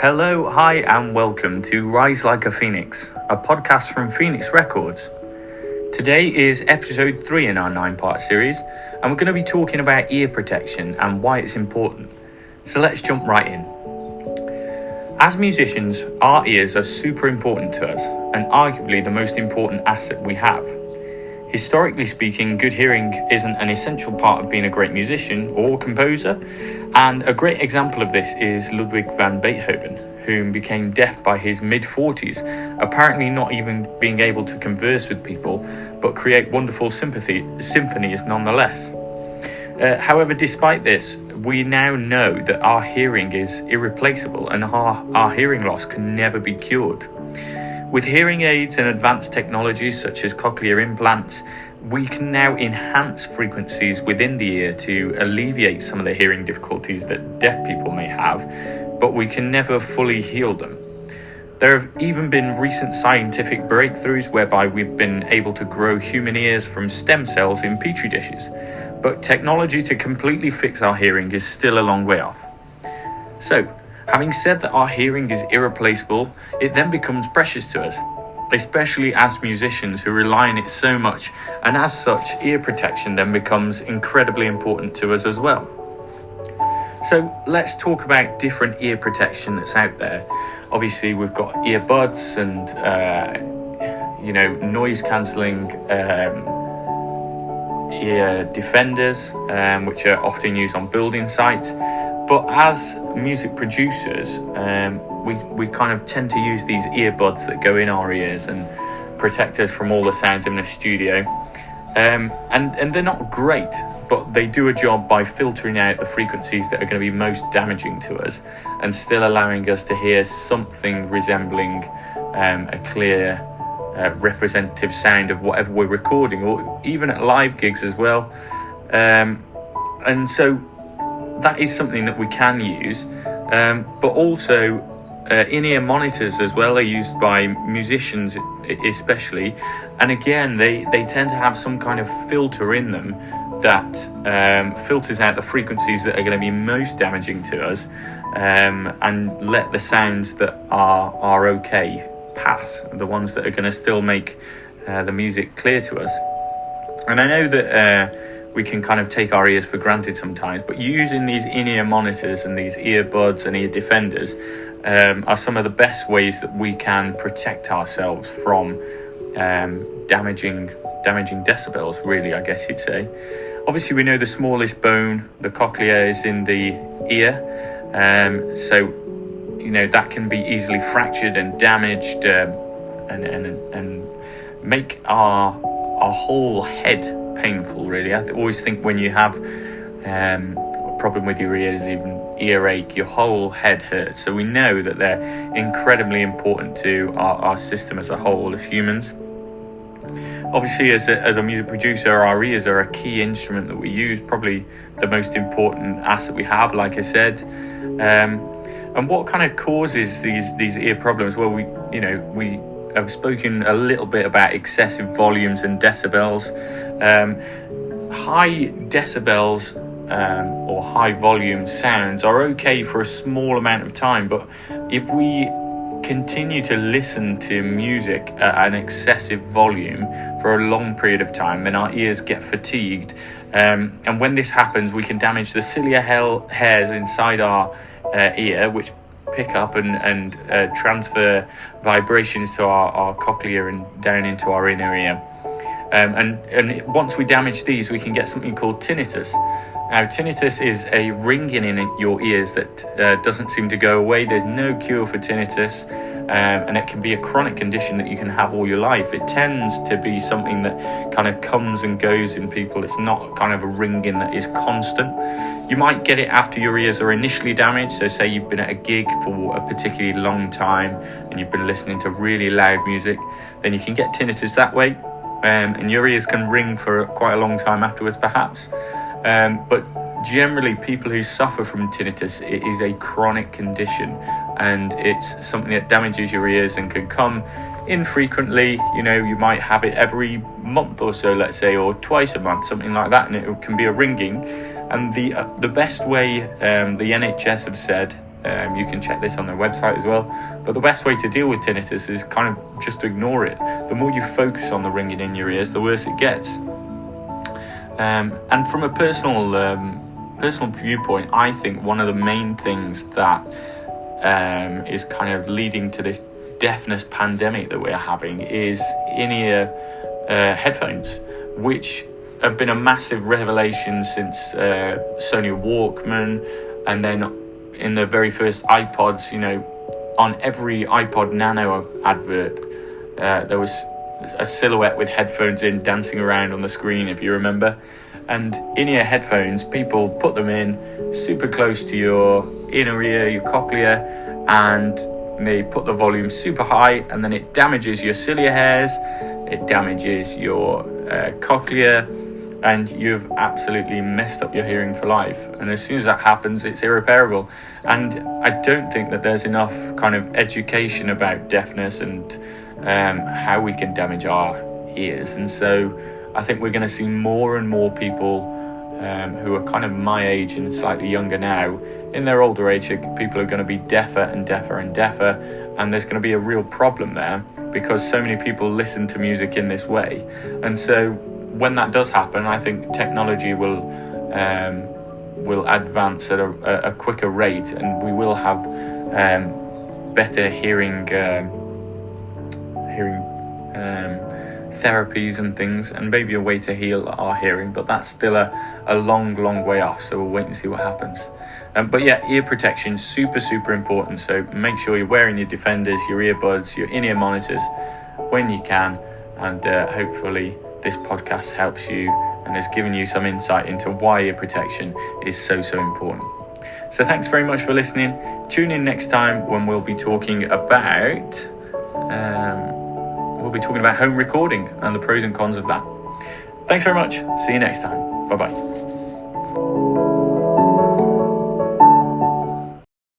Hello, hi, and welcome to Rise Like a Phoenixx, a podcast from Phoenixx Records. Today is episode 3 in our 9-part series, and we're going to be talking about ear protection and why it's important. So let's jump right in. As musicians, our ears are super important to us, and arguably the most important asset we have. Historically speaking, good hearing isn't an essential part of being a great musician or composer, and a great example of this is Ludwig van Beethoven, who became deaf by his mid-40s, apparently not even being able to converse with people, but create wonderful symphonies nonetheless. However, despite this, we now know that our hearing is irreplaceable and our hearing loss can never be cured. With hearing aids and advanced technologies such as cochlear implants, we can now enhance frequencies within the ear to alleviate some of the hearing difficulties that deaf people may have, but we can never fully heal them. There have even been recent scientific breakthroughs whereby we've been able to grow human ears from stem cells in petri dishes, but technology to completely fix our hearing is still a long way off. So, having said that our hearing is irreplaceable, it then becomes precious to us, especially as musicians who rely on it so much, and as such, ear protection then becomes incredibly important to us as well. So let's talk about different ear protection that's out there. Obviously, we've got earbuds and noise cancelling ear defenders, which are often used on building sites. But as music producers, we kind of tend to use these earbuds that go in our ears and protect us from all the sounds in the studio. And they're not great, but they do a job by filtering out the frequencies that are going to be most damaging to us and still allowing us to hear something resembling a clear representative sound of whatever we're recording, or even at live gigs as well. And so that is something that we can use, but also in-ear monitors as well are used by musicians especially, and again they tend to have some kind of filter in them that filters out the frequencies that are going to be most damaging to us, and let the sounds that are okay pass, the ones that are going to still make the music clear to us. And I know that we can kind of take our ears for granted sometimes, but using these in-ear monitors and these earbuds and ear defenders are some of the best ways that we can protect ourselves from damaging decibels, really, I guess you'd say. Obviously, we know the smallest bone, the cochlea, is in the ear, so that can be easily fractured and damaged, and make our whole head painful, really. I always think when you have a problem with your ears, even earache, your whole head hurts. So we know that they're incredibly important to our system as a whole as humans. Obviously, as a music producer, our ears are a key instrument that we use, probably the most important asset we have, like I said. And what kind of causes these ear problems? Well, we have spoken a little bit about excessive volumes and decibels. High decibels or high volume sounds are okay for a small amount of time, but if we continue to listen to music at an excessive volume for a long period of time, then our ears get fatigued, and when this happens, we can damage the cilia hairs inside our ear, which pick up and transfer vibrations to our cochlea and down into our inner ear. And once we damage these, we can get something called tinnitus. Now, tinnitus is a ringing in your ears that doesn't seem to go away. There's no cure for tinnitus, and it can be a chronic condition that you can have all your life. It tends to be something that kind of comes and goes in people. It's not kind of a ringing that is constant. You might get it after your ears are initially damaged. So say you've been at a gig for a particularly long time and you've been listening to really loud music, then you can get tinnitus that way, and your ears can ring for quite a long time afterwards perhaps. But generally, people who suffer from tinnitus, it is a chronic condition, and it's something that damages your ears and can come infrequently. You might have it every month or so, let's say, or twice a month, something like that, and it can be a ringing. And the best way the NHS have said You can check this on their website as well. But the best way to deal with tinnitus is kind of just ignore it. The more you focus on the ringing in your ears, the worse it gets. And from a personal viewpoint, I think one of the main things that is kind of leading to this deafness pandemic that we're having is InEar headphones, which have been a massive revelation since Sony Walkman, and then in the very first iPods, on every iPod Nano advert, there was a silhouette with headphones in dancing around on the screen, if you remember. And InEar headphones, people put them in super close to your inner ear, your cochlea, and they put the volume super high, and then it damages your cilia hairs, it damages your cochlea, and you've absolutely messed up your hearing for life. And as soon as that happens, it's irreparable. And I don't think that there's enough kind of education about deafness and how we can damage our ears. And so I think we're going to see more and more people who are kind of my age and slightly younger now. In their older age, people are going to be deafer and deafer and deafer, and there's going to be a real problem there because so many people listen to music in this way. And so when that does happen, I think technology will advance at a quicker rate, and we will have better hearing therapies and things, and maybe a way to heal our hearing, but that's still a long way off, so we'll wait and see what happens. But yeah, ear protection, super important, so make sure you're wearing your defenders, your earbuds, your in-ear monitors when you can, and hopefully this podcast helps you and has given you some insight into why ear protection is so important. So thanks very much for listening. Tune in next time when we'll be talking about home recording and the pros and cons of that. Thanks very much. See you next time. Bye-bye.